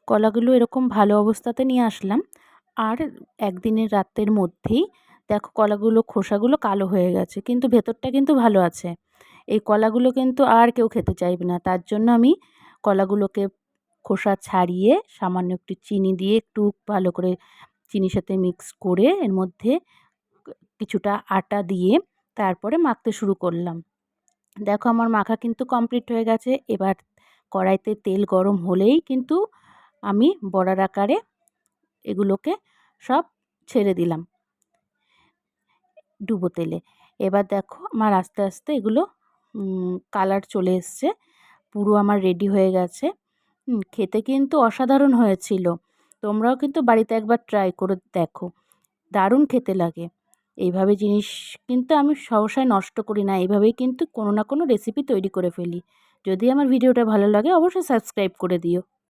কলাগুলো এরকম ভালো অবস্থাতে নিয়ে আসলাম, আর একদিনের রাতের মধ্যেই দেখো কলাগুলো খোসাগুলো কালো হয়ে গেছে, কিন্তু ভেতরটা কিন্তু ভালো আছে। এই কলাগুলো কিন্তু আর কেউ খেতে চাইবে না। তার জন্য আমি কলাগুলোকে খোসা ছাড়িয়ে সামান্য একটু চিনি দিয়ে একটু ভালো করে চিনির সাথে মিক্স করে এর মধ্যে কিছুটা আটা দিয়ে তারপরে মাখতে শুরু করলাম। দেখো আমার মাখা কিন্তু কমপ্লিট হয়ে গেছে। এবার কড়াইতে তেল গরম হলেই কিন্তু আমি বড়ার আকারে এগুলোকে সব ছেড়ে দিলাম ডুবো তেলে। এবার দেখো আমার আস্তে আস্তে এগুলো কালার চলে এসছে, পুরো আমার রেডি হয়ে গেছে। খেতে কিন্তু অসাধারণ হয়েছিল। তোমরাও কিন্তু বাড়িতে একবার ট্রাই করে দেখো, দারুণ খেতে লাগে। এইভাবে জিনিস কিন্তু আমি সহসায় নষ্ট করি না, এইভাবেই কিন্তু কোনো না কোনো রেসিপি তৈরি করে ফেলি। যদি আমার ভিডিওটা ভালো লাগে অবশ্যই সাবস্ক্রাইব করে দিও।